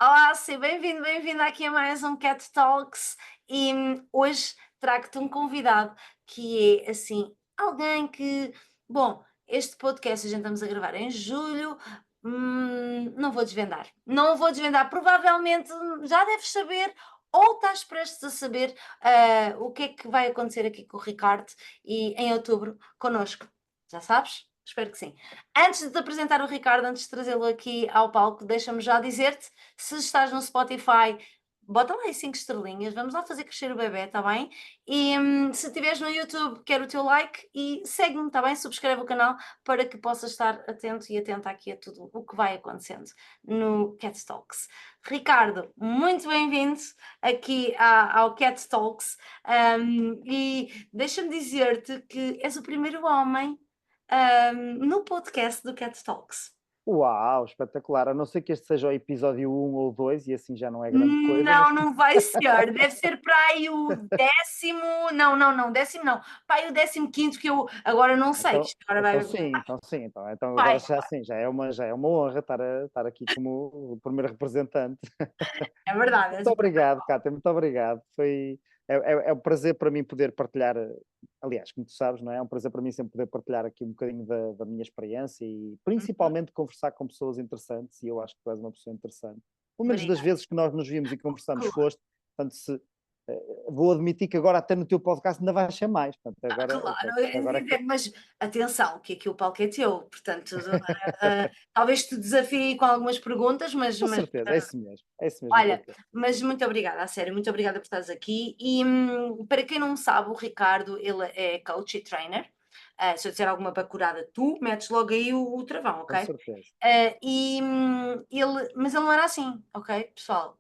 Olá, seja bem-vindo, bem-vinda aqui a mais um Cat Talks e hoje trago-te um convidado que é assim, alguém que, bom, este podcast a gente estamos a gravar em julho, não vou desvendar, provavelmente já deves saber ou estás prestes a saber o que é que vai acontecer aqui com o Ricardo e em outubro connosco, já sabes? Espero que sim. Antes de te apresentar o Ricardo, antes de trazê-lo aqui ao palco, deixa-me já dizer-te se estás no Spotify, bota lá aí 5 estrelinhas, vamos lá fazer crescer o bebé, está bem? E se estiveres no YouTube, quero o teu like e segue-me, está bem? Subscreve o canal para que possas estar atento e atenta aqui a tudo o que vai acontecendo no Cat Talks. Ricardo, muito bem-vindo aqui ao Cat Talks e deixa-me dizer-te que és o primeiro homem no podcast do Cat Talks. Uau, espetacular. A não ser que este seja o episódio 1 ou 2 e assim já não é grande coisa, mas Não, não vai ser. Deve ser para aí o décimo. Não, não, não, décimo não. Para aí o 15º, que eu agora não sei. então, Isto agora então vai. sim, então sim, então agora Vai. já sim, já é uma honra estar aqui como o primeiro representante. É verdade. Muito obrigado, Cátia, muito obrigado. É um prazer para mim poder partilhar, aliás, como tu sabes, não é? É um prazer para mim sempre poder partilhar aqui um bocadinho da minha experiência e Uhum. principalmente conversar com pessoas interessantes, e eu acho que tu és uma pessoa interessante. Pelo menos das Obrigada. vezes que nós nos vimos e conversamos Claro, foste, portanto, vou admitir que agora até no teu podcast ainda vais ser mais, portanto, claro, agora é que... mas atenção, que aqui o palco é teu, portanto, talvez te desafie com algumas perguntas, Com certeza, é isso mesmo que eu olha, quero. mas muito obrigada, a sério, muito obrigada por estares aqui. E para quem não sabe, o Ricardo, ele é coach e trainer. Se eu disser alguma bacurada, tu metes logo aí o travão, Com ok? certeza. Mas ele não era assim, ok, pessoal?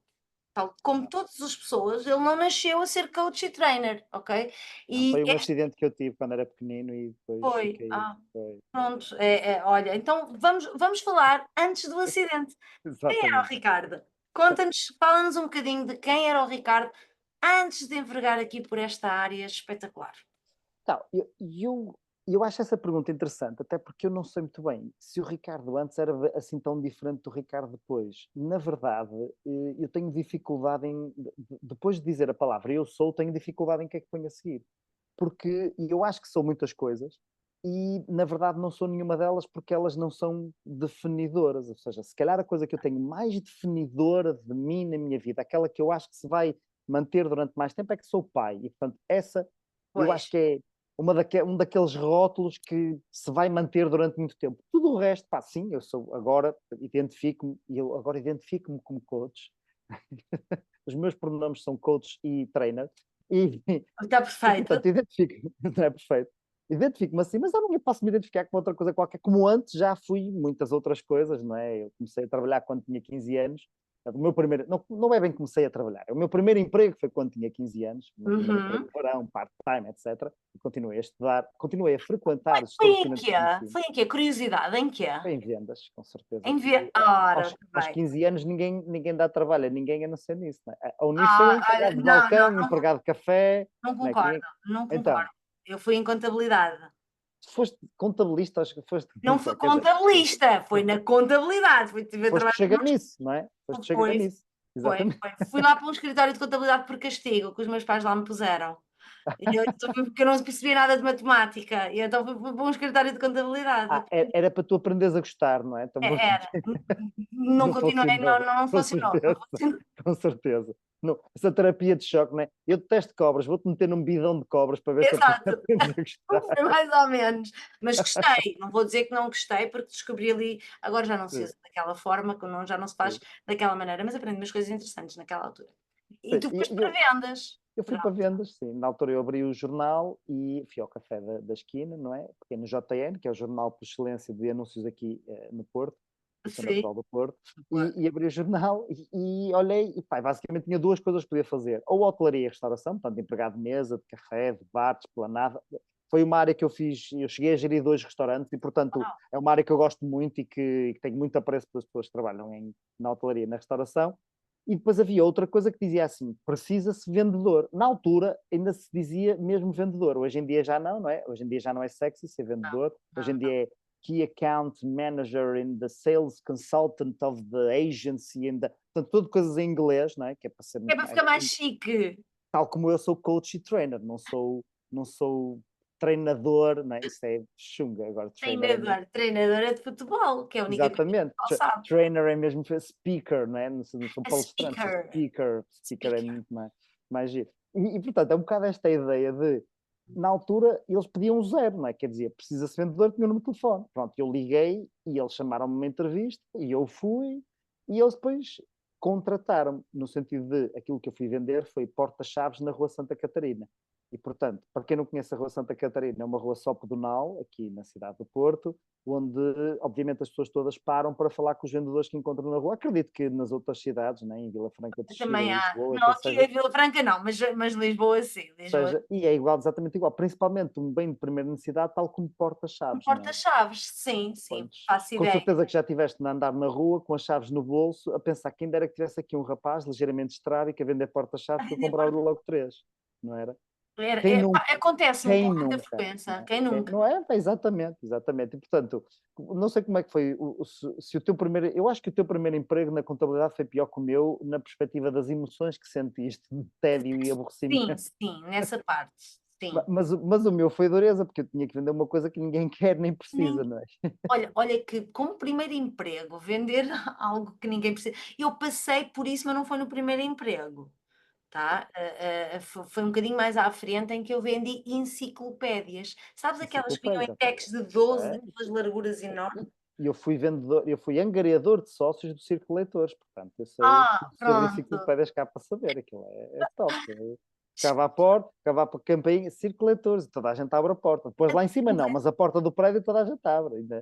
Tal como todas as pessoas, ele não nasceu a ser coach e trainer, ok? Não, E foi um acidente que eu tive quando era pequenino e depois foi, fiquei. Foi. pronto, olha, então vamos falar antes do acidente. Quem era o Exatamente. Ricardo? Conta-nos, fala-nos um bocadinho de quem era o Ricardo antes de envergar aqui por esta área espetacular. Tá, eu acho essa pergunta interessante, até porque eu não sei muito bem se o Ricardo antes era assim tão diferente do Ricardo depois. Na verdade, eu tenho dificuldade depois de dizer a palavra eu sou, tenho dificuldade em que é que ponho a seguir. Porque eu acho que sou muitas coisas e, na verdade, não sou nenhuma delas porque elas não são definidoras. Ou seja, se calhar a coisa que eu tenho mais definidora de mim na minha vida, aquela que eu acho que se vai manter durante mais tempo, é que sou pai. E, portanto, essa eu Pois, acho que é um daqueles rótulos que se vai manter durante muito tempo. Tudo o resto, pá, sim, eu sou agora, identifico-me como coach. Os meus pronomes são coach e trainer. E, está e perfeito. portanto, identifico, não é perfeito. Identifico-me assim, mas amanhã posso me identificar com outra coisa qualquer, como antes já fui muitas outras coisas, não é? Eu comecei a trabalhar quando tinha 15 anos. O meu primeiro, não é bem comecei a trabalhar, o meu primeiro emprego foi quando tinha 15 anos, o meu primeiro emprego Uhum. de verão, part-time, etc. E continuei a estudar, continuei a frequentar Foi, os foi em estabelecimentos quê? de ensino. Foi em quê? Curiosidade, em quê? Foi em vendas, com certeza. Em ver. Ora, Aos bem. 15 anos ninguém dá trabalho a ninguém a não ser nisso. Não é? Ao início foi Olha, empregado de não, não, balcão, empregado de café, não não é? concordo, não concordo. Então, Eu fui em contabilidade. foste contabilista, acho que foste, Não fui então, quer dizer, contabilista, foi na contabilidade, fui tive a foste trabalhar chega nisso, não é? Foste chega foi, nisso, foi, exatamente. foi. Fui lá para um escritório de contabilidade por castigo, que os meus pais lá me puseram. E eu então foi porque eu não percebia nada de matemática, e então fui para um escritório de contabilidade. Era para tu aprenderes a gostar, não é? Então, Era. Não não continuei, não funcionou, não com funcionou, não certeza, funcionou. com certeza. Não, essa terapia de choque, não é? Eu detesto cobras, vou-te meter num bidão de cobras para ver se Exato, aprendes a gostar. foi mais ou menos. Mas gostei, não vou dizer que não gostei, porque descobri ali agora já não se Sim, usa daquela forma, que não já não se faz sim, daquela maneira, mas aprendi umas coisas interessantes naquela altura. E sim. tu E foste para vendas. eu fui para Pronto, vendas, sim. Na altura eu abri o jornal e fui ao café da esquina, não é? Pequeno JN, que é o jornal por excelência de anúncios aqui no Porto, eu sou sim, natural do Porto, claro. e abri o jornal e olhei, e pá, basicamente tinha duas coisas que podia fazer, ou hotelaria e restauração, portanto empregado de mesa, de café, de bar, de esplanada. Foi uma área que eu fiz, eu cheguei a gerir 2 restaurantes e, portanto, Uau, é uma área que eu gosto muito e que tenho muito apreço pelas pessoas que trabalham na hotelaria e na restauração. E depois havia outra coisa que dizia assim: precisa-se vendedor. Na altura ainda se dizia mesmo vendedor. Hoje em dia já não, não é? Hoje em dia já não é sexy ser não, vendedor. Hoje não, em dia é Key Account Manager in the Sales Consultant of the Agency, portanto, tudo coisas em inglês, não é? Que é para ser É muito para mais. ficar mais chique. Tal como eu sou coach e trainer, não sou treinador, não é? Isso é chunga, agora trainer é mesmo. Treinadora de futebol, que é a única coisa que Exatamente, o sabe. trainer é mesmo speaker, não é? Não são A palestrantes, speaker. speaker é muito mais giro. Portanto, é um bocado esta ideia de, na altura, eles pediam zero, não é? Quer dizer, precisa-se vendedor, tinha o número de telefone. Pronto, eu liguei e eles chamaram-me uma entrevista e eu fui e eles depois contrataram-me, no sentido de, aquilo que eu fui vender foi porta-chaves na Rua Santa Catarina. E, portanto, para quem não conhece a Rua Santa Catarina, é uma rua só pedonal, aqui na cidade do Porto, onde, obviamente, as pessoas todas param para falar com os vendedores que encontram na rua. Acredito que nas outras cidades, né, em Vila Franca de Xira, Também há. Lisboa, Não, que aqui em seja, Vila Franca não, mas Lisboa sim. Lisboa e é igual, exatamente igual, principalmente um bem de primeira necessidade, tal como com porta-chaves, não é? porta-chaves. Sim, sim, Pois, faço com ideia. certeza que já estiveste a andar na rua com as chaves no bolso, a pensar quem dera que tivesse aqui um rapaz ligeiramente estrábico a vender porta-chaves para eu comprar logo três, não era? Quem Pá, nunca? acontece-me com Quem muita nunca? frequência. Não é? Quem nunca? Não é? Exatamente, exatamente. E, portanto, não sei como é que foi, se o teu primeiro, eu acho que o teu primeiro emprego na contabilidade foi pior que o meu, na perspectiva das emoções que sentiste, de tédio e Sim, aborrecimento. sim, nessa parte. Sim. Mas o meu foi dureza, porque eu tinha que vender uma coisa que ninguém quer nem precisa, não é? Olha que como primeiro emprego, vender algo que ninguém precisa. Eu passei por isso, mas não foi no primeiro emprego, tá? Foi um bocadinho mais à frente em que eu vendi enciclopédias. Sabes aquelas que vinham em Enciclopédia. packs de 12 Sei, daquelas larguras sei. enormes? E eu fui vendedor, eu fui angariador de sócios do Círculo de Leitores, portanto, eu sei Ah, tudo sobre pronto. enciclopédias cá para saber, aquilo é top. Ficava à porta, ficava para a campainha, Círculo de Leitores, e toda a gente abre a porta. Depois lá em cima não, mas a porta do prédio toda a gente abre. Ainda.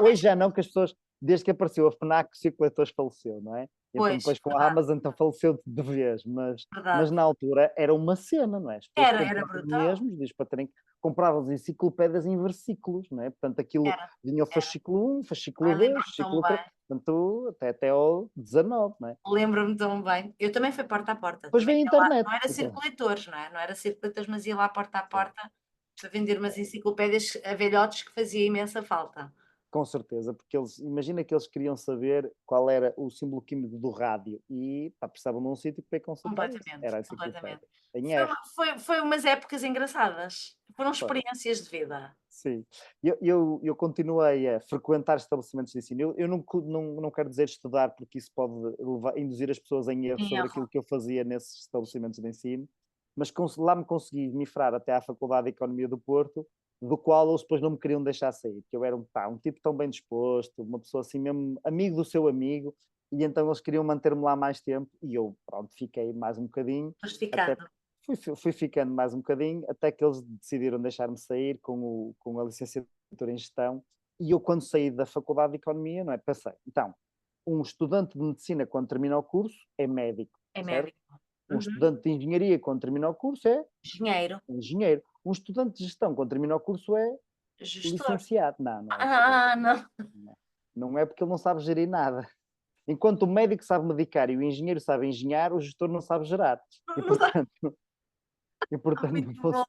Hoje já não, que as pessoas, desde que apareceu a FNAC, o Círculo de Leitores faleceu, não é? Então Pois, depois com a verdade, Amazon então faleceu de vez, mas verdade. na altura era uma cena, não é? As pessoas Era compravam brutal. mesmo, diz para terem, compravam as enciclopédias em versículos, não é? Portanto, aquilo Era, vinha o era. fascículo 1, fascículo Ai, 2, lembro-me tão fascículo 3, bem. portanto, até ao 19, não é? Lembro-me tão bem. Eu também fui porta a porta, Depois também veio a ia lá, internet. não era Então, circulatores, não é? Não era circulatores, mas ia lá porta a é, porta para vender umas é. enciclopédias a velhotes que fazia imensa falta. Com certeza, porque imagina que eles queriam saber qual era o símbolo químico do rádio e pá, precisavam de um sítio para ir consultar isso. Completamente, Era a completamente. enciclopédia. Em Foi R. uma foi umas épocas engraçadas. Foram Foi. experiências de vida. Sim. Eu continuei a frequentar estabelecimentos de ensino. Eu não quero dizer estudar, porque isso pode induzir as pessoas em erro Em sobre erro. aquilo que eu fazia nesses estabelecimentos de ensino, mas lá me consegui mifrar até à Faculdade de Economia do Porto, do qual eles depois não me queriam deixar sair, porque eu era um tipo tão bem disposto, uma pessoa assim mesmo, amigo do seu amigo, e então eles queriam manter-me lá mais tempo, e eu, pronto, fiquei mais um bocadinho, Foste até ficando. fui ficando mais um bocadinho, até que eles decidiram deixar-me sair com a licenciatura em gestão. E eu, quando saí da Faculdade de Economia, não é? Pensei, então, um estudante de medicina, quando termina o curso, é médico, É certo? médico. Um Uhum. estudante de engenharia, quando termina o curso, é Engenheiro. engenheiro. Um estudante de gestão, quando termina o curso, é Gestor. licenciado. Não é gestor. Ah, não. Não, não é porque ele não sabe gerir nada. Enquanto o médico sabe medicar e o engenheiro sabe engenhar, o gestor não sabe gerar. E, Não dá. portanto, não Muito bom. fosse.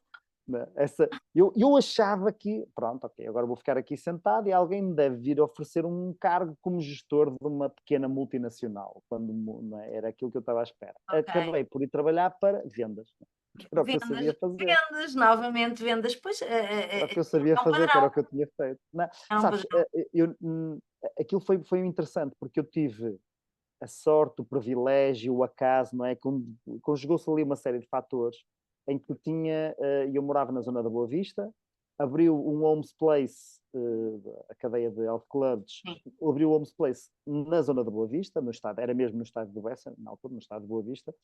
Eu achava que, pronto, ok, agora vou ficar aqui sentado e alguém me deve vir oferecer um cargo como gestor de uma pequena multinacional, quando não é? Era aquilo que eu estava à espera. Ok. Acabei por ir trabalhar para vendas, que era o que eu sabia Vendas, fazer, vendas, novamente vendas. Pois, era o que eu sabia é um fazer, que era o padrão. que eu tinha feito. Não, É um sabes, padrão. aquilo foi interessante, porque eu tive a sorte, o privilégio, o acaso, não é? Conjugou-se ali uma série de fatores em que eu morava na zona da Boa Vista, abriu um Homes Place, a cadeia de health clubs, Sim. abriu o Homes Place na zona da Boa Vista, no estado, era mesmo no estado do Bessa, na altura, no estado de Boa Vista,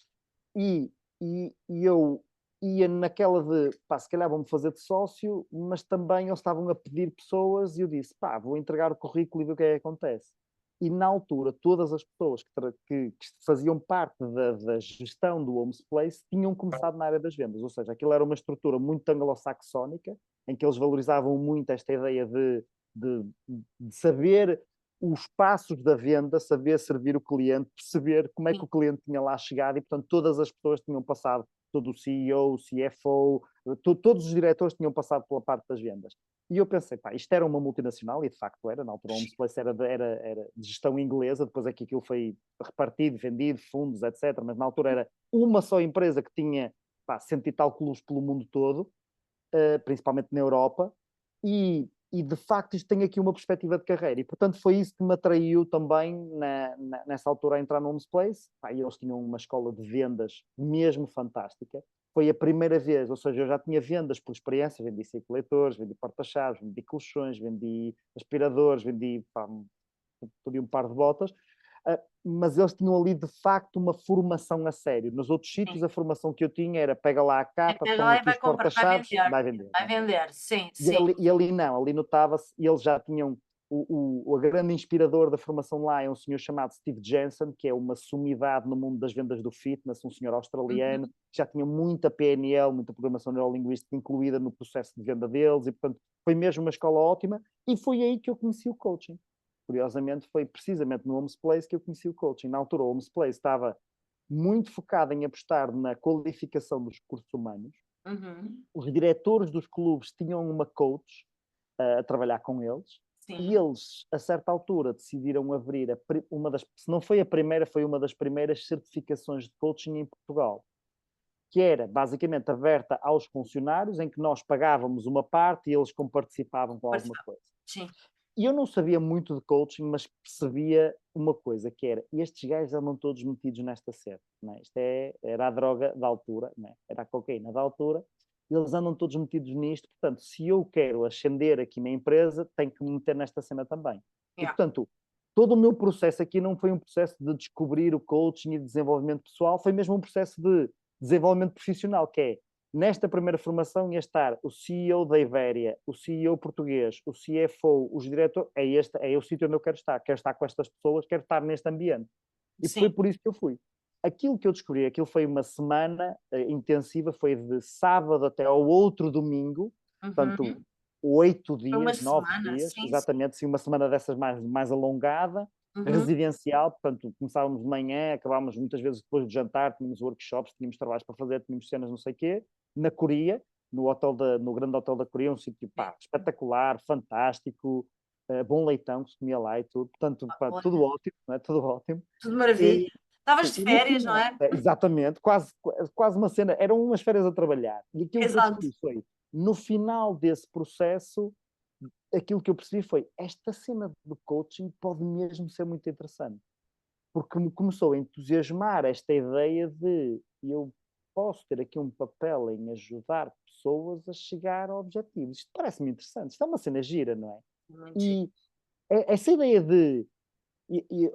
e, e eu ia naquela de, pá, se calhar vão-me fazer de sócio, mas também eles estavam a pedir pessoas e eu disse, pá, vou entregar o currículo e ver o que é que acontece. E na altura, todas as pessoas que faziam parte da gestão do Homes Place tinham começado na área das vendas, ou seja, aquilo era uma estrutura muito anglo-saxónica, em que eles valorizavam muito esta ideia de saber os passos da venda, saber servir o cliente, perceber como é que Sim. o cliente tinha lá chegado e, portanto, todas as pessoas tinham passado, todo o CEO, o CFO, todos os diretores tinham passado pela parte das vendas. E eu pensei, pá, isto era uma multinacional, e de facto era, na altura o Homes Place era de gestão inglesa, depois é que aquilo foi repartido, vendido, fundos, etc. Mas na altura era uma só empresa que tinha, pá, 100 e tal clubes pelo mundo todo, principalmente na Europa, e de facto isto tem aqui uma perspectiva de carreira, e portanto foi isso que me atraiu também nessa altura a entrar no Homes Place. Pá, e eles tinham uma escola de vendas mesmo fantástica, foi a primeira vez, ou seja, eu já tinha vendas por experiência, vendi circuladores, vendi porta-chaves, vendi colchões, vendi aspiradores, vendi, pá, tudo e um par de botas, mas eles tinham ali de facto uma formação a sério. Nos outros sítios Sim. a formação que eu tinha era pega lá a capa, Pega estão lá e aqui vai os comprar, vai porta-chaves, vender. vai vender, Vai né? vender, sim, E sim. ali não, ali notava-se, e eles já tinham o grande inspirador da formação lá é um senhor chamado Steve Jensen, que é uma sumidade no mundo das vendas do fitness, um senhor australiano, Uhum. que já tinha muita PNL, muita programação neurolinguística incluída no processo de venda deles, e portanto foi mesmo uma escola ótima, e foi aí que eu conheci o coaching. Curiosamente, foi precisamente no Homes Place que eu conheci o coaching. Na altura, o Homes Place estava muito focado em apostar na qualificação dos recursos humanos. Uhum. Os diretores dos clubes tinham uma coach a trabalhar com eles, e Sim. eles, a certa altura, decidiram abrir uma das, se não foi a primeira, foi uma das primeiras certificações de coaching em Portugal, que era basicamente aberta aos funcionários, em que nós pagávamos uma parte e eles comparticipavam com alguma Participar. coisa. Sim. E eu não sabia muito de coaching, mas percebia uma coisa, que era, estes gajos andam todos metidos nesta seta, não é? Era a droga da altura, não é? Era a cocaína da altura, eles andam todos metidos nisto, portanto, se eu quero ascender aqui na empresa, tenho que me meter nesta cena também. E, Yeah. portanto, todo o meu processo aqui não foi um processo de descobrir o coaching e de desenvolvimento pessoal, foi mesmo um processo de desenvolvimento profissional, que é, nesta primeira formação ia estar o CEO da Iberia, o CEO português, o CFO, os diretores, é o sítio onde eu quero estar com estas pessoas, quero estar neste ambiente. E Sim. foi por isso que eu fui. Aquilo que eu descobri, aquilo foi uma semana intensiva, foi de sábado até ao outro domingo, portanto, Uhum. 8 Foi uma dias, 9 semana, dias, sim, sim. exatamente, sim, uma semana dessas mais alongada, Uhum. residencial, portanto, começávamos de manhã, acabávamos muitas vezes depois do jantar, tínhamos workshops, tínhamos trabalhos para fazer, tínhamos cenas, não sei o quê, na Coreia, no grande hotel da Coreia, um sítio, pá, espetacular, fantástico, bom leitão que se comia lá e tudo, portanto, pá, tudo Olha, ótimo, não é? Tudo ótimo. tudo maravilha. E, Estavas sim, de e no férias, não final, é? exatamente, quase uma cena, eram umas férias a trabalhar. E aquilo que eu Exato. descobri foi, no final desse processo, aquilo que eu percebi foi, esta cena de coaching pode mesmo ser muito interessante. Porque me começou a entusiasmar esta ideia de eu posso ter aqui um papel em ajudar pessoas a chegar a objetivos. Isto parece-me interessante. Isto é uma cena gira, não é? Muito giro. E essa ideia de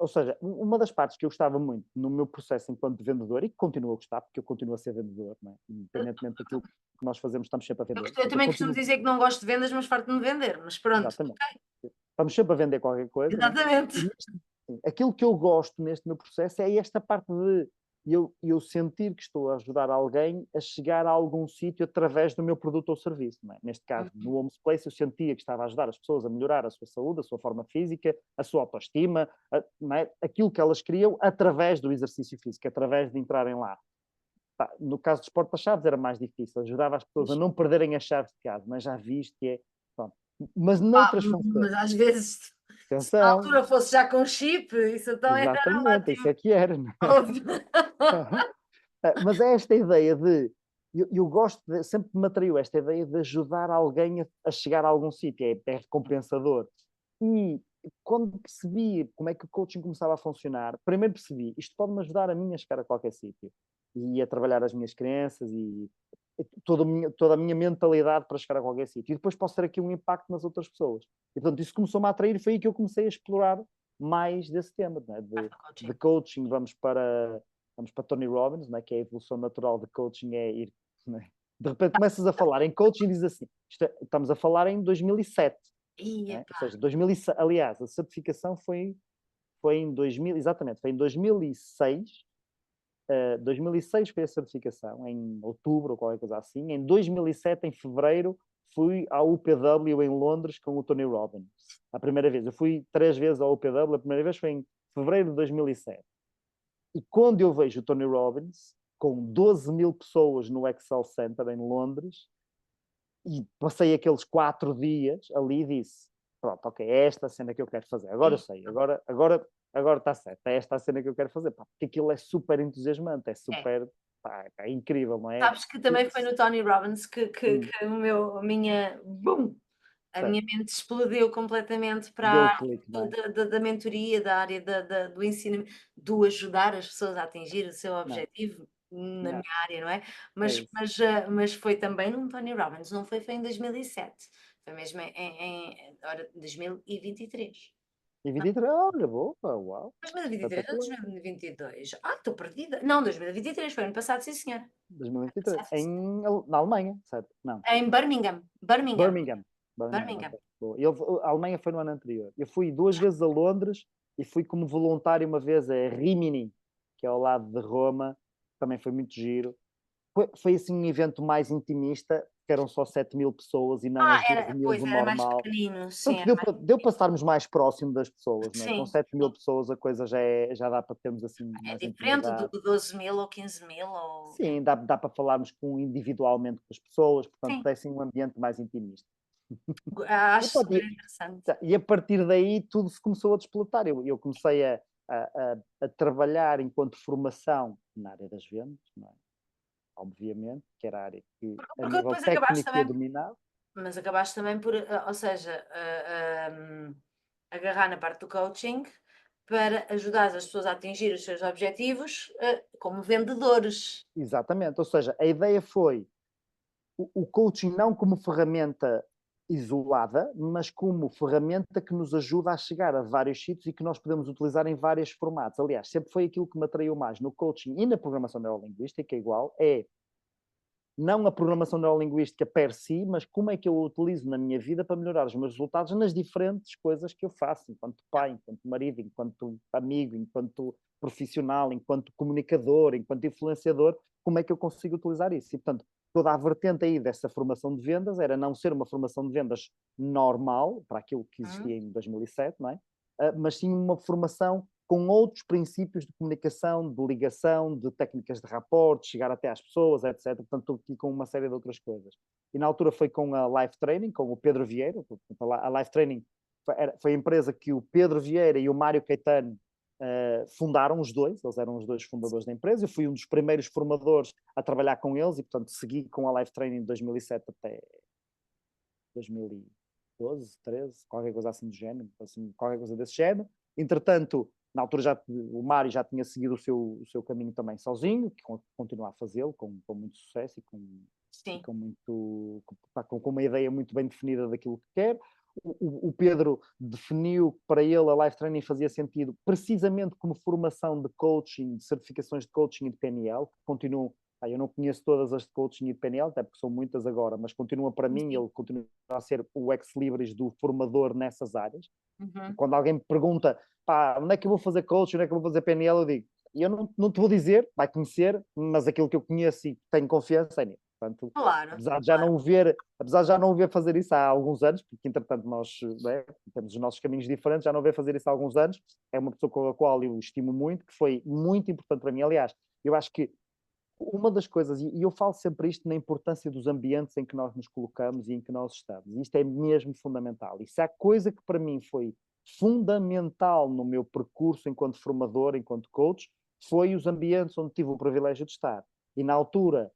ou seja, uma das partes que eu gostava muito no meu processo enquanto vendedor, e que continuo a gostar, porque eu continuo a ser vendedor, não é? Independentemente daquilo que nós fazemos, estamos sempre a vender. Eu Portanto, eu também costumo continuo, dizer que não gosto de vendas, mas farto-me de vender. Mas pronto, exatamente, ok. estamos sempre a vender qualquer coisa, não é? E Exatamente. aquilo que eu gosto neste meu processo é esta parte de eu sentir que estou a ajudar alguém a chegar a algum sítio através do meu produto ou serviço. Não é? Neste caso, no Uhum. Homes Place, eu sentia que estava a ajudar as pessoas a melhorar a sua saúde, a sua forma física, a sua autoestima, não é? Aquilo que elas queriam através do exercício físico, através de entrarem lá. Pá, no caso dos porta-chaves era mais difícil, ajudava as pessoas a não perderem as chaves de casa, mas já viste que é. Pronto. Mas Pá, noutras funções, mas às vezes, se na atenção, altura fosse já com chip, isso então era exatamente, isso ótimo. é que era, não é? Óbvio. Mas é esta ideia de. Eu gosto sempre me atraiu esta ideia de ajudar alguém a chegar a algum sítio, é recompensador. E quando percebi como é que o coaching começava a funcionar, primeiro percebi, isto pode-me ajudar a mim a chegar a qualquer sítio. E a trabalhar as minhas crenças e toda a minha mentalidade para chegar a qualquer sítio. E depois posso ter aqui um impacto nas outras pessoas. E portanto, isso começou-me a atrair, foi aí que eu comecei a explorar mais desse tema, né? de coaching, vamos para Tony Robbins, né, que é a evolução natural de coaching, é ir. Né? De repente começas a falar em coaching e dizes assim, estamos a falar em 2007. Ia, Né? Ou pá. seja, 2006, aliás, a certificação foi em 2000, exatamente, foi em 2006. 2006 foi a certificação, em outubro ou qualquer coisa assim. Em 2007, em fevereiro, fui ao UPW em Londres com o Tony Robbins. A primeira vez. Eu fui 3 vezes ao UPW. A primeira vez foi em fevereiro de 2007. E quando eu vejo o Tony Robbins, com 12 mil pessoas no Excel Center em Londres, e passei aqueles 4 dias ali e disse, pronto, ok, é esta a cena que eu quero fazer. Agora eu sei, agora está certo, é esta a cena que eu quero fazer. Pá, porque aquilo é super entusiasmante, é super, pá, é incrível, não é? Sabes que também foi no Tony Robbins que Hum, a certo. minha mente explodiu completamente Deu para o a clique, não área é? da mentoria, da área do ensino, do ajudar as pessoas a atingir o seu Não, objetivo, na não, minha área, não é? é Mas isso. mas, mas foi também num Tony Robbins, não foi em 2007, foi mesmo ora, 2023. E Não, 23, olha, boa, uau, 2023 ou espetacular. 2022? Estou perdida. Não, 2023, foi ano passado, sim senhora. Ano 2023, passado, sim senhora. na Alemanha, certo? Não, Em Birmingham, Birmingham. Birmingham, Birmingham. ok. Boa. A Alemanha foi no ano anterior. Eu fui 2 vezes a Londres e fui como voluntário uma vez a Rimini, que é ao lado de Roma. Também foi muito giro. Foi assim um evento mais intimista, que eram só 7 mil pessoas e não as 12 mil Pois, do era mais normal. pequenino, sim, Pronto, era deu para estarmos mais próximo das pessoas, não é? Com sim, 7 mil sim. pessoas a coisa já dá para termos assim É mais diferente do intimidade. que 12.000 ou 15.000 ou Sim, dá para falarmos individualmente com as pessoas, portanto, sim, é assim um ambiente mais intimista. E, acho pronto, super interessante. e a partir daí tudo se começou a desplotar. Eu comecei a trabalhar enquanto formação na área das vendas, não é? Obviamente, que era a área que a Porque nível depois acabaste técnico eu também, dominava. mas acabaste também por, ou seja, agarrar na parte do coaching para ajudar as pessoas a atingir os seus objetivos, como vendedores. Exatamente, ou seja, a ideia foi o coaching não como ferramenta isolada, mas como ferramenta que nos ajuda a chegar a vários sítios e que nós podemos utilizar em vários formatos. Aliás, sempre foi aquilo que me atraiu mais no coaching e na programação neurolinguística, igual, é não a programação neurolinguística per si, mas como é que eu a utilizo na minha vida para melhorar os meus resultados nas diferentes coisas que eu faço, enquanto pai, enquanto marido, enquanto amigo, enquanto profissional, enquanto comunicador, enquanto influenciador, como é que eu consigo utilizar isso? E, portanto, toda a vertente aí dessa formação de vendas era não ser uma formação de vendas normal, para aquilo que Hum, existia em 2007, não é? Mas sim uma formação com outros princípios de comunicação, de ligação, de técnicas de rapport, de chegar até às pessoas, etc. Portanto, estou aqui com uma série de outras coisas. E na altura foi com a Life Training, com o Pedro Vieira. A Life Training foi a empresa que o Pedro Vieira e o Mário Caetano fundaram, os dois. Eles eram os dois fundadores da empresa. Eu fui um dos primeiros formadores a trabalhar com eles e, portanto, segui com a Life Training de 2007 até 2012, 13, qualquer coisa assim do género, assim, qualquer coisa desse género. Entretanto, na altura o Mário já tinha seguido o seu caminho também sozinho, que continua a fazê-lo com muito sucesso e sim. com uma ideia muito bem definida daquilo que quer. O Pedro definiu que para ele a Life Training fazia sentido precisamente como formação de coaching, de certificações de coaching e de PNL, que continuam. Eu não conheço todas as de coaching e de PNL, até porque são muitas agora, mas continua para mim, Sim. ele continua a ser o ex-libris do formador nessas áreas. E Uhum. quando alguém me pergunta, pá, onde é que eu vou fazer coaching, onde é que eu vou fazer PNL, eu digo, e eu não te vou dizer, vai conhecer, mas aquilo que eu conheço e tenho confiança é nele. Portanto, Claro, apesar de já claro. não o ver, apesar de já não o ver fazer isso há alguns anos, porque entretanto nós, né, temos os nossos caminhos diferentes, já não o ver fazer isso há alguns anos, é uma pessoa com a qual eu estimo muito, que foi muito importante para mim. Aliás, eu acho que uma das coisas, e eu falo sempre isto na importância dos ambientes em que nós nos colocamos e em que nós estamos, e isto é mesmo fundamental. E se há coisa que para mim foi fundamental no meu percurso enquanto formador, enquanto coach, foi os ambientes onde tive o privilégio de estar. E na altura,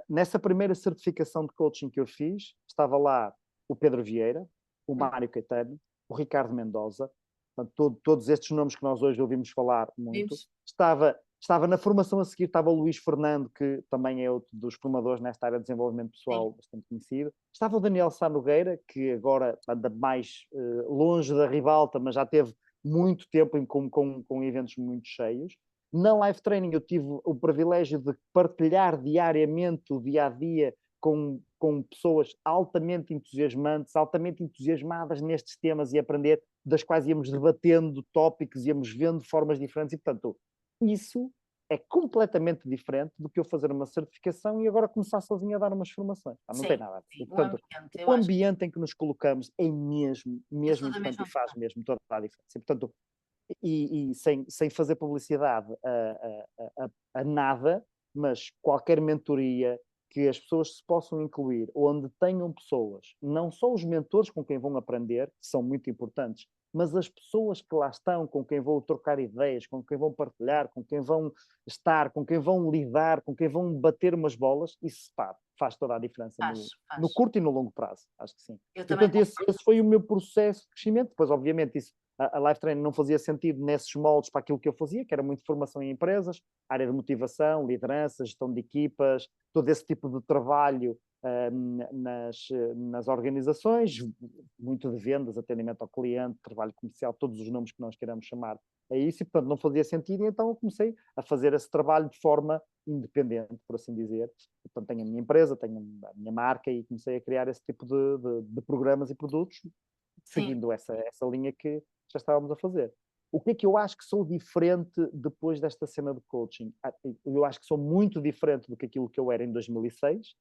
nessa primeira certificação de coaching que eu fiz, estava lá o Pedro Vieira, o Hum, Mário Caetano, o Ricardo Mendoza, portanto, todos estes nomes que nós hoje ouvimos falar muito. vimos? Estava na formação a seguir, estava o Luís Fernando, que também é outro dos formadores nesta área de desenvolvimento Sim. pessoal bastante conhecido. Estava o Daniel Sá Nogueira, que agora anda mais longe da ribalta, mas já teve muito tempo com eventos muito cheios. Na Life Training eu tive o privilégio de partilhar diariamente o dia-a-dia com pessoas altamente entusiasmantes, altamente entusiasmadas nestes temas e aprender, das quais íamos debatendo tópicos, íamos vendo formas diferentes e, portanto, isso é completamente diferente do que eu fazer uma certificação e agora começar sozinho a dar umas formações. Não Sim, tem nada a ver. sim, o Portanto, ambiente, eu o acho. ambiente em que nos colocamos é Eu mesmo sou da importante mesma e faz opinião. mesmo toda a diferença. E, portanto, sem fazer publicidade a nada, mas qualquer mentoria que as pessoas se possam incluir, onde tenham pessoas, não só os mentores com quem vão aprender, que são muito importantes, mas as pessoas que lá estão, com quem vão trocar ideias, com quem vão partilhar, com quem vão estar, com quem vão lidar, com quem vão bater umas bolas, isso pá, faz toda a diferença Faz, no faz. curto e no longo prazo, acho que sim. Eu E, também portanto, esse, concordo. esse foi o meu processo de crescimento. Depois, obviamente, isso, a Life Training não fazia sentido nesses moldes para aquilo que eu fazia, que era muito formação em empresas, área de motivação, liderança, gestão de equipas, todo esse tipo de trabalho nas organizações, muito de vendas, atendimento ao cliente, trabalho comercial, todos os nomes que nós queiramos chamar a isso, e portanto não fazia sentido, e então eu comecei a fazer esse trabalho de forma independente, por assim dizer. Portanto, tenho a minha empresa, tenho a minha marca e comecei a criar esse tipo de programas e produtos, Sim. seguindo essa linha que já estávamos a fazer. O que é que eu acho que sou diferente depois desta cena de coaching? Eu acho que sou muito diferente do que aquilo que eu era em 2006,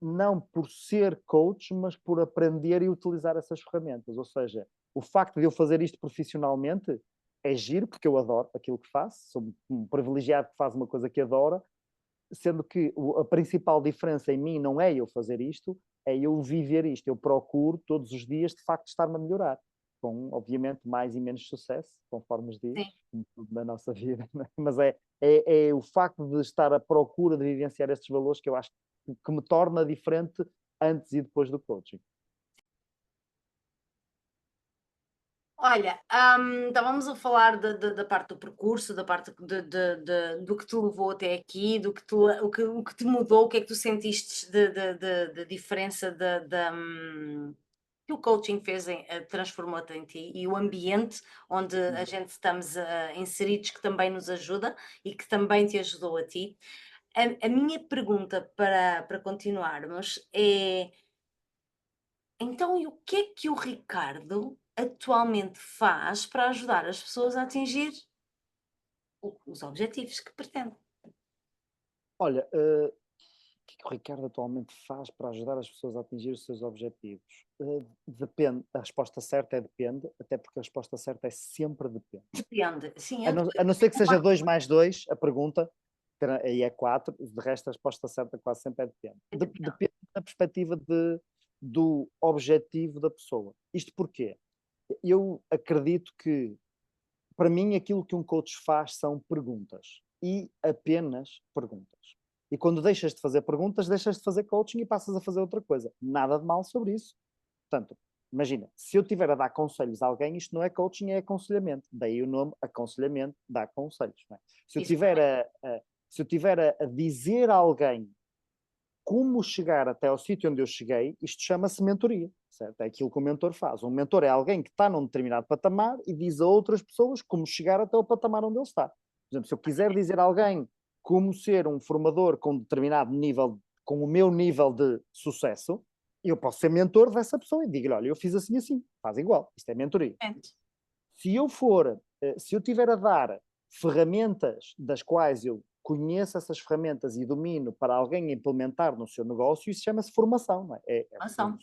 não por ser coach, mas por aprender e utilizar essas ferramentas. Ou seja, o facto de eu fazer isto profissionalmente é giro, porque eu adoro aquilo que faço, sou um privilegiado que faz uma coisa que adora, sendo que a principal diferença em mim não é eu fazer isto, é eu viver isto. Eu procuro todos os dias, de facto, estar-me a melhorar. Com, obviamente, mais e menos sucesso, conforme os dias, Sim. como tudo na nossa vida. Mas é o facto de estar à procura de vivenciar estes valores que eu acho que me torna diferente antes e depois do coaching. Olha, estávamos a falar da parte do percurso, da parte do que te levou até aqui, o que te mudou, o que é que tu sentiste de diferença que o coaching fez, transformou-te em ti e o ambiente onde a gente estamos inseridos que também nos ajuda e que também te ajudou a ti. A minha pergunta para continuarmos é então, e o que é que o Ricardo atualmente faz para ajudar as pessoas a atingir os objetivos que pretende? Olha, o que é que o Ricardo atualmente faz para ajudar as pessoas a atingir os seus objetivos? Depende. A resposta certa é depende, até porque a resposta certa é sempre depende. Depende. Sim, A não ser que seja 2 mais 2 a pergunta, aí é 4, de resto a resposta certa quase sempre é depende. depende. Depende da perspectiva do objetivo da pessoa. Isto porquê? Eu acredito que, para mim, aquilo que um coach faz são perguntas. E apenas perguntas. E quando deixas de fazer perguntas, deixas de fazer coaching e passas a fazer outra coisa. Nada de mal sobre isso. Portanto, imagina, se eu estiver a dar conselhos a alguém, isto não é coaching, é aconselhamento. Daí o nome aconselhamento, dá conselhos. Não é? Se eu tiver Exatamente. se eu tiver a dizer a alguém como chegar até ao sítio onde eu cheguei, isto chama-se mentoria, certo? É aquilo que o mentor faz. Um mentor é alguém que está num determinado patamar e diz a outras pessoas como chegar até o patamar onde ele está. Por exemplo, se eu quiser dizer a alguém como ser um formador com um determinado nível, com o meu nível de sucesso, eu posso ser mentor dessa pessoa e digo-lhe, olha, eu fiz assim assim, faz igual, isto é mentoria. Se eu tiver a dar ferramentas das quais eu conheço essas ferramentas e domino para alguém implementar no seu negócio, isso chama-se formação, não é? Ação.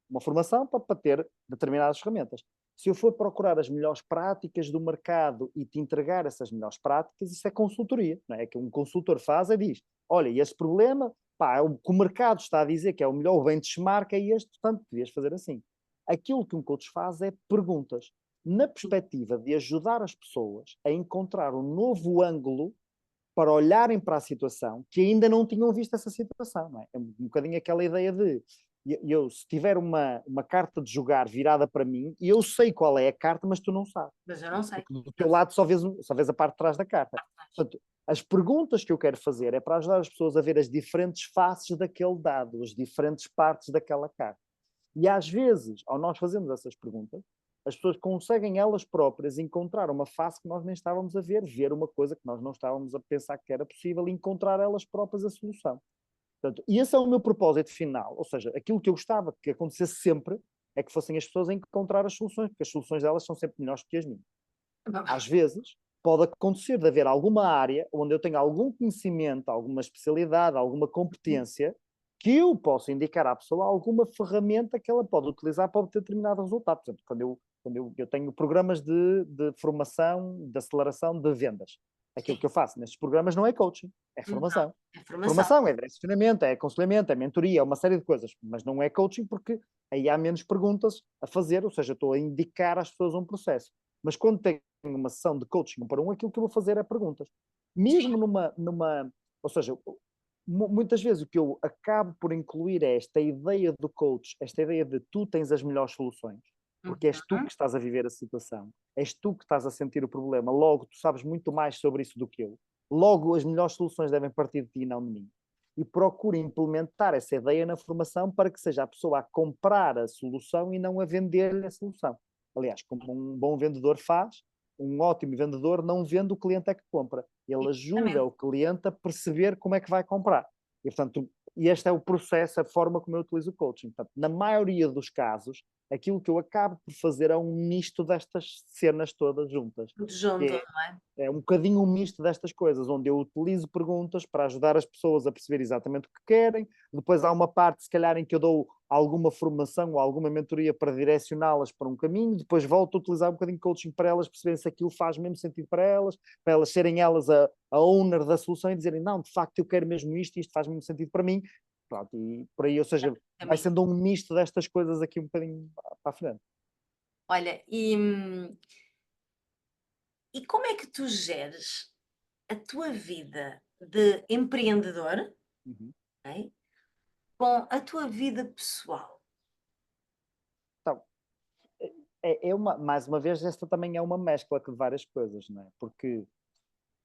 Uma formação para ter determinadas ferramentas. Se eu for procurar as melhores práticas do mercado e te entregar essas melhores práticas, isso é consultoria, não é? Que um consultor faz é diz, olha, esse problema, pá, o que o mercado está a dizer que é o melhor, o benchmark é este, portanto, devias fazer assim. Aquilo que um coach faz é perguntas na perspectiva de ajudar as pessoas a encontrar um novo ângulo para olharem para a situação que ainda não tinham visto essa situação. Não é? É um bocadinho aquela ideia de se tiver uma carta de jogar virada para mim, eu sei qual é a carta, mas tu não sabes. Mas eu Não não é? sei. Porque do teu lado só vês a parte de trás da carta. Portanto, as perguntas que eu quero fazer é para ajudar as pessoas a ver as diferentes faces daquele dado, as diferentes partes daquela carta. E às vezes, ao nós fazermos essas perguntas, as pessoas conseguem elas próprias encontrar uma face que nós nem estávamos a ver uma coisa que nós não estávamos a pensar que era possível e encontrar elas próprias a solução. Portanto, e esse é o meu propósito final, ou seja, aquilo que eu gostava que acontecesse sempre é que fossem as pessoas a encontrar as soluções, porque as soluções delas são sempre melhores que as minhas. Às vezes, pode acontecer de haver alguma área onde eu tenho algum conhecimento, alguma especialidade, alguma competência, que eu posso indicar à pessoa alguma ferramenta que ela pode utilizar para obter determinado resultado. Por exemplo, quando eu tenho programas de formação, de aceleração de vendas. Aquilo Sim. que eu faço nestes programas não é coaching, é formação. Não, é formação. Formação é direcionamento, é aconselhamento, é mentoria, é uma série de coisas, mas não é coaching porque aí há menos perguntas a fazer, ou seja, estou a indicar às pessoas um processo. Mas quando tenho uma sessão de coaching para um, aquilo que eu vou fazer é perguntas. Mesmo ou seja, muitas vezes o que eu acabo por incluir é esta ideia do coach, esta ideia de tu tens as melhores soluções, porque és tu que estás a viver a situação, és tu que estás a sentir o problema, logo tu sabes muito mais sobre isso do que eu. Logo, as melhores soluções devem partir de ti e não de mim. E procure implementar essa ideia na formação para que seja a pessoa a comprar a solução e não a vender-lhe a solução. Aliás, como um bom vendedor faz, um ótimo vendedor não vende, o cliente é que compra. Ele ajuda o cliente a perceber como é que vai comprar. E, portanto, este é o processo, a forma como eu utilizo o coaching. Portanto, na maioria dos casos, aquilo que eu acabo por fazer é um misto destas cenas todas juntas. Junto, Que não é? é um bocadinho um misto destas coisas, onde eu utilizo perguntas para ajudar as pessoas a perceber exatamente o que querem. Depois há uma parte, se calhar, em que eu dou alguma formação ou alguma mentoria para direcioná-las para um caminho. Depois volto a utilizar um bocadinho de coaching para elas perceberem se aquilo faz mesmo sentido para elas serem elas a owner da solução e dizerem, não, de facto eu quero mesmo isto vai mesmo sentido para mim. Pronto, e por aí, ou seja, vai sendo um misto destas coisas aqui um bocadinho para a frente. Olha, e como é que tu geres a tua vida de empreendedor, Uhum. ok, com a tua vida pessoal? Então, mais uma vez, esta também é uma mescla de várias coisas, não é? Porque,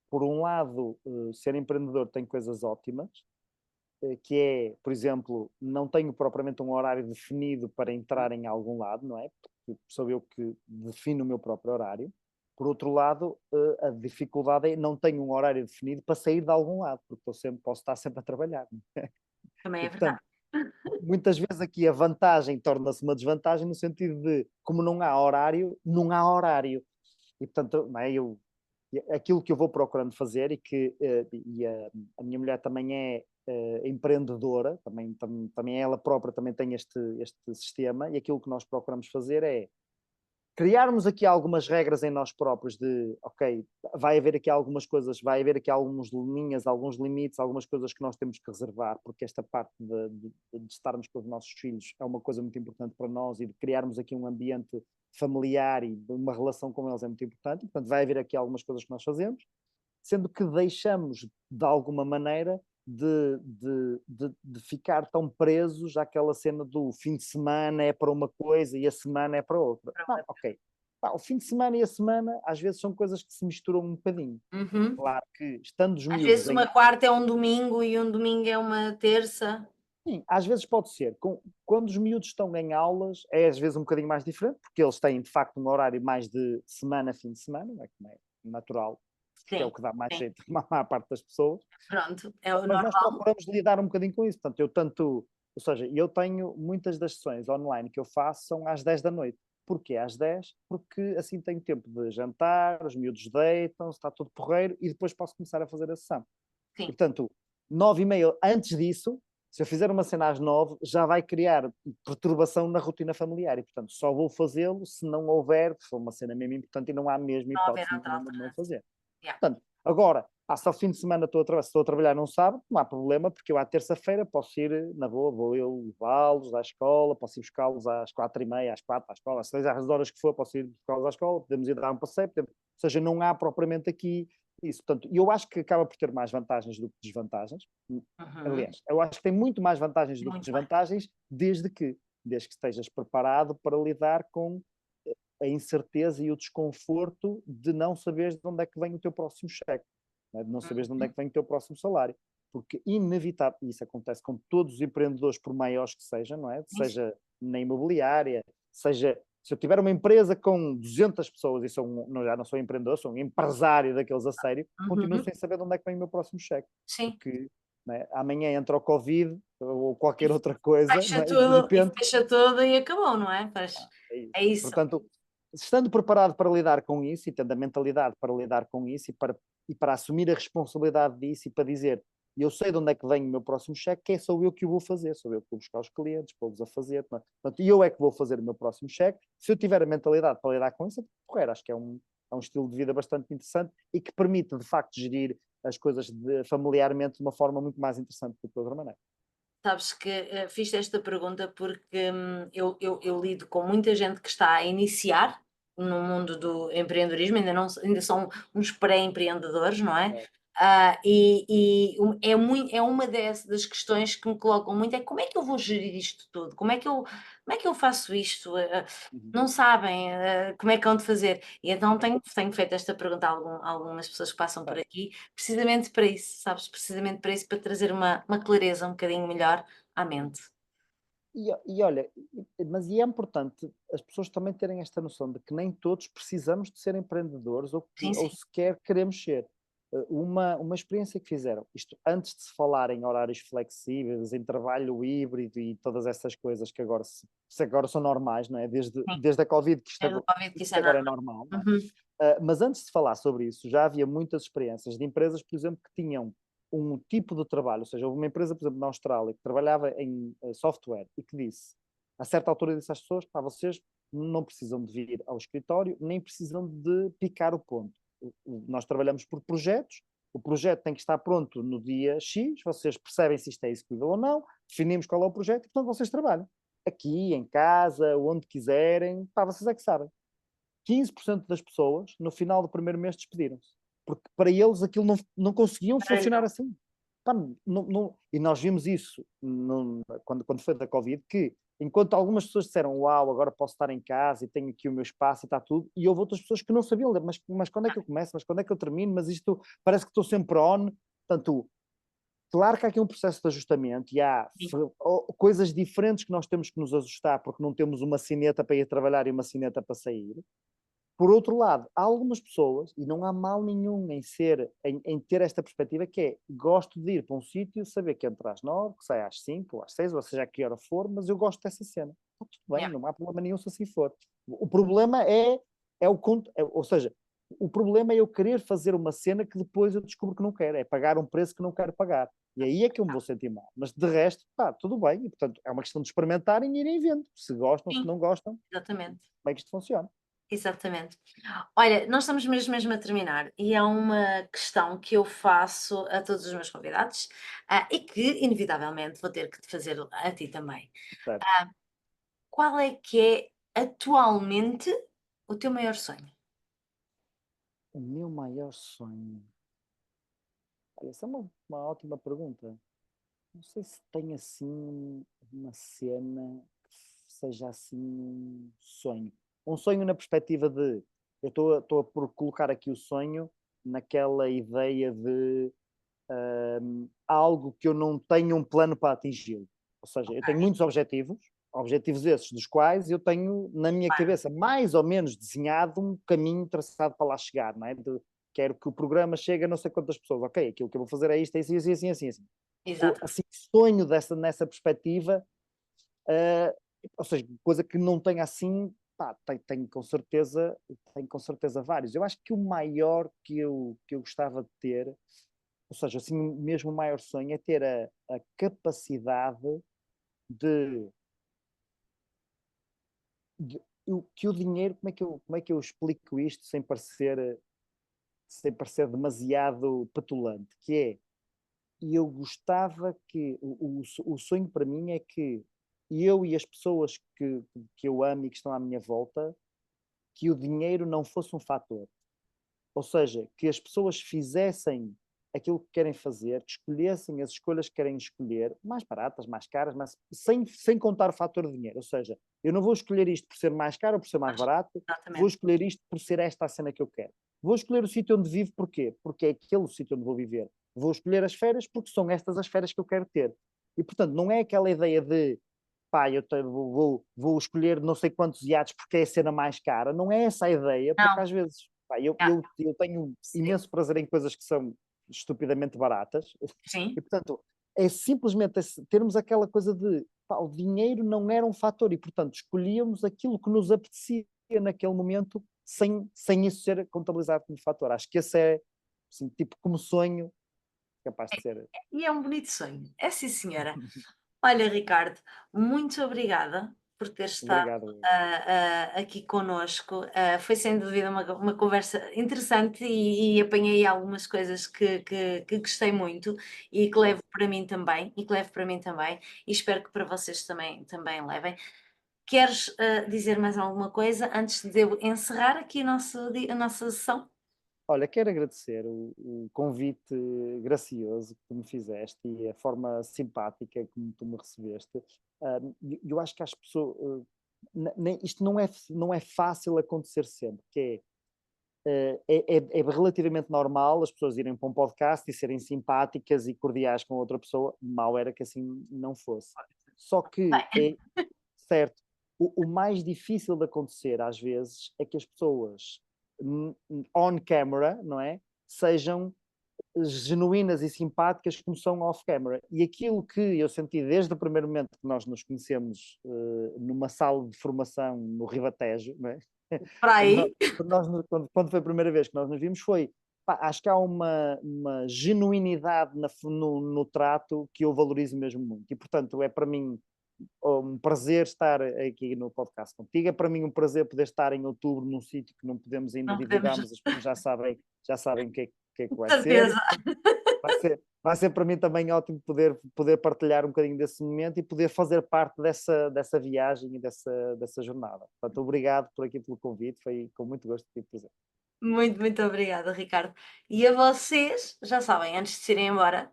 por um lado, ser empreendedor tem coisas ótimas, que é, por exemplo, não tenho propriamente um horário definido para entrar em algum lado, não é? Porque sou eu que defino o meu próprio horário. Por outro lado, a dificuldade é não tenho um horário definido para sair de algum lado, porque posso estar sempre a trabalhar. Também E, é verdade. portanto, muitas vezes aqui a vantagem torna-se uma desvantagem no sentido de, como não há horário, não há horário. E, portanto, não é, aquilo que eu vou procurando fazer a minha mulher também é empreendedora, também ela própria também tem este sistema, e aquilo que nós procuramos fazer é criarmos aqui algumas regras em nós próprios de, ok, vai haver aqui algumas coisas, vai haver aqui algumas linhas, alguns limites, algumas coisas que nós temos que reservar, porque esta parte de estarmos com os nossos filhos é uma coisa muito importante para nós e de criarmos aqui um ambiente familiar e de uma relação com eles é muito importante. Portanto, vai haver aqui algumas coisas que nós fazemos, sendo que deixamos, de alguma maneira, de ficar tão presos àquela cena do fim de semana é para uma coisa e a semana é para outra. Não, ok. O fim de semana e a semana, às vezes, são coisas que se misturam um bocadinho. Claro que, estando os Às miúdos vezes uma quarta é um domingo e um domingo é uma terça. Sim, às vezes pode ser. Quando os miúdos estão em aulas, é às vezes um bocadinho mais diferente, porque eles têm, de facto, um horário mais de semana, fim de semana, não é? Como é natural, que é o Sim, que dá mais sim. jeito à maior parte das pessoas. Pronto, é o Mas nós normal. procuramos lidar um bocadinho com isso. Ou seja, eu tenho muitas das sessões online que eu faço são às 10 da noite. Porquê às 10? Porque assim tenho tempo de jantar, os miúdos deitam, está tudo porreiro e depois posso começar a fazer a sessão. E, Sim, portanto, 9h30 antes disso, se eu fizer uma cena às 9, já vai criar perturbação na rotina familiar. E, portanto, só vou fazê-lo se não houver, se for uma cena mesmo importante e não há mesmo não haver hipótese outra nenhuma de não alternativa. fazer. Yeah. Portanto, agora, se ao fim de semana estou a trabalhar num sábado, não há problema, porque eu à terça-feira posso ir na boa, vou eu levá-los à escola, posso ir buscá-los às 4h30, às 4, à escola, às 6, às horas que for, posso ir buscá-los à escola, podemos ir dar um passeio, ou seja, não há propriamente aqui isso. Portanto, eu acho que acaba por ter mais vantagens do que desvantagens. Aliás, eu acho que tem muito mais vantagens do que Muito mais. desvantagens, desde que estejas preparado para lidar com a incerteza e o desconforto de não saberes de onde é que vem o teu próximo cheque, né? De não saberes de onde é que vem o teu próximo salário. Porque inevitável, isso acontece com todos os empreendedores, por maiores que sejam, não é? Seja na imobiliária, seja se eu tiver uma empresa com 200 pessoas e já não sou empreendedor, sou um empresário daqueles a sério, continuo sem saber de onde é que vem o meu próximo cheque. Sim. Porque, né, amanhã entra o Covid ou qualquer outra coisa, Fecha né, e de tudo, e repente fecha tudo e acabou, não é? Pois, é isso. é isso. Portanto, estando preparado para lidar com isso e tendo a mentalidade para lidar com isso e para assumir a responsabilidade disso e para dizer, eu sei de onde é que vem o meu próximo cheque, que sou eu que o vou fazer, sou eu que vou buscar os clientes, pô-los a fazer, portanto, eu é que vou fazer o meu próximo cheque. Se eu tiver a mentalidade para lidar com isso, é correr. Acho que é um estilo de vida bastante interessante e que permite, de facto, gerir as coisas familiarmente de uma forma muito mais interessante do que de outra maneira. Sabes que fiz esta pergunta porque eu lido com muita gente que está a iniciar no mundo do empreendedorismo, ainda são uns pré-empreendedores, não é? É uma das questões que me colocam muito, é como é que eu vou gerir isto tudo? Como é que eu faço isto? Uhum. Não sabem como é que hão de fazer. E então tenho feito esta pergunta a algumas pessoas que passam por Certo. aqui, precisamente para isso, sabes? Precisamente para isso, para trazer uma clareza um bocadinho melhor à mente. E olha, mas é importante as pessoas também terem esta noção de que nem todos precisamos de ser empreendedores Sim, ou sim, sequer queremos ser. Uma experiência que fizeram, isto antes de se falar em horários flexíveis, em trabalho híbrido e todas essas coisas que agora, se agora são normais, não é? Desde, sim. desde a Covid que É do Covid que isto isso é agora é normal. normal, não é? Uhum. Mas antes de falar sobre isso, já havia muitas experiências de empresas, por exemplo, que tinham um tipo de trabalho, ou seja, houve uma empresa, por exemplo, na Austrália, que trabalhava em software e que disse, a certa altura disse às pessoas, pá, vocês não precisam de vir ao escritório, nem precisam de picar o ponto. Nós trabalhamos por projetos, o projeto tem que estar pronto no dia X, vocês percebem se isto é execuível ou não, definimos qual é o projeto e, portanto, vocês trabalham. Aqui, em casa, onde quiserem, pá, vocês é que sabem. 15% das pessoas, no final do primeiro mês, despediram-se. Porque para eles aquilo não conseguiam funcionar Maravilhoso. assim. Pá, e nós vimos isso quando foi da Covid, que enquanto algumas pessoas disseram, uau, agora posso estar em casa e tenho aqui o meu espaço e está tudo, e houve outras pessoas que não sabiam, mas quando é que eu começo, mas quando é que eu termino, mas isto parece que estou sempre on. Portanto, claro que há aqui um processo de ajustamento e há Sim, coisas diferentes que nós temos que nos ajustar porque não temos uma sineta para ir trabalhar e uma sineta para sair. Por outro lado, há algumas pessoas, e não há mal nenhum em ter esta perspectiva, que é, gosto de ir para um sítio, saber que entra às 9, que sai às 5 ou às 6, ou seja, a que hora for, mas eu gosto dessa cena. Está tudo bem, yeah, não há problema nenhum se assim for. O problema ou seja, o problema é eu querer fazer uma cena que depois eu descubro que não quero, é pagar um preço que não quero pagar. E aí é que eu me vou sentir mal. Mas de resto, pá, tudo bem. E, portanto, é uma questão de experimentarem e irem vendo. Se gostam, se sim, não gostam, exatamente. como é que isto funciona. Exatamente. Olha, nós estamos mesmo a terminar e é uma questão que eu faço a todos os meus convidados, e que inevitavelmente vou ter que te fazer a ti também. Certo? Qual é que é atualmente o teu maior sonho? O meu maior sonho. Olha, essa é uma ótima pergunta. Não sei se tem assim uma cena que seja assim um sonho. Um sonho na perspectiva de eu estou a por colocar aqui o sonho naquela ideia de algo que eu não tenho um plano para atingi-lo. Ou seja, eu tenho muitos objetivos esses dos quais eu tenho na minha Claro, cabeça mais ou menos desenhado um caminho traçado para lá chegar, não é? Quero que o programa chegue a não sei quantas pessoas. Ok, aquilo que eu vou fazer é isto, é assim, assim, assim, assim. exato. Assim, sonho nessa perspectiva, uh, ou seja, coisa que não tenha assim, pá, tenho com certeza vários. Eu acho que o maior que eu gostava de ter, ou seja, assim, mesmo o maior sonho é ter a capacidade de, que o dinheiro, como é que eu explico isto sem parecer demasiado petulante, que é, e eu gostava que, o sonho para mim é que eu e as pessoas que eu amo e que estão à minha volta, que o dinheiro não fosse um fator. Ou seja, que as pessoas fizessem aquilo que querem fazer, que escolhessem as escolhas que querem escolher, mais baratas, mais caras, mas sem contar o fator de dinheiro. Ou seja, eu não vou escolher isto por ser mais caro ou por ser mais barato, vou Exatamente. escolher isto por ser esta a cena que eu quero. Vou escolher o sítio onde vivo, porquê? Porque é aquele o sítio onde vou viver. Vou escolher as férias porque são estas as férias que eu quero ter. E, portanto, não é aquela ideia de pá, vou escolher não sei quantos iates porque é a cena mais cara. Não é essa a ideia, porque Não, às vezes pá, eu, yeah, eu, eu tenho sim, imenso prazer em coisas que são estupidamente baratas sim, e, portanto, é simplesmente termos aquela coisa de pá, o dinheiro não era um fator e, portanto, escolhíamos aquilo que nos apetecia naquele momento sem isso ser contabilizado como fator. Acho que esse é, assim, tipo, como sonho, capaz de ser. E é um bonito sonho. É sim, senhora. Olha, Ricardo, muito obrigada por ter estado Obrigado. aqui conosco. Foi sem dúvida uma conversa interessante e apanhei algumas coisas que gostei muito e que levo para mim também, e espero que para vocês também levem. Queres dizer mais alguma coisa antes de eu encerrar aqui a nossa sessão? Olha, quero agradecer o convite gracioso que tu me fizeste e a forma simpática como tu me recebeste. Eu acho que as pessoas. Isto não é fácil acontecer sempre, que é relativamente normal as pessoas irem para um podcast e serem simpáticas e cordiais com outra pessoa. Mal era que assim não fosse. Só que Bem, certo, o mais difícil de acontecer às vezes é que as pessoas on camera, não é? Sejam genuínas e simpáticas como são off camera. E aquilo que eu senti desde o primeiro momento que nós nos conhecemos numa sala de formação no Ribatejo, não é? para quando, nós, aí. quando foi a primeira vez que nós nos vimos, foi. Pá, acho que há uma genuinidade no trato que eu valorizo mesmo muito. E, portanto, é para mim um prazer estar aqui no podcast contigo. É para mim um prazer poder estar em outubro num sítio que não podemos ainda Não divulgar, podemos, mas as pessoas já sabem que é que vai ser. certeza. Vai ser para mim também ótimo poder partilhar um bocadinho desse momento e poder fazer parte dessa viagem e dessa jornada. Portanto, obrigado por aqui pelo convite, foi com muito gosto que estive presente. Muito, muito obrigada, Ricardo. E a vocês, já sabem, antes de se irem embora,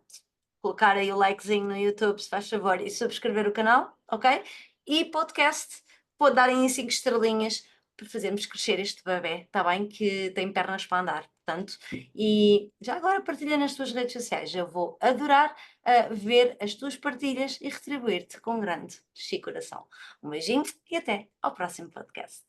colocar aí o likezinho no YouTube, se faz favor, e subscrever o canal, ok? E podcast, pode darem em 5 estrelinhas para fazermos crescer este bebé, está bem? Que tem pernas para andar, portanto. E já agora partilha nas tuas redes sociais. Eu vou adorar ver as tuas partilhas e retribuir-te com um grande coração. Um beijinho e até ao próximo podcast.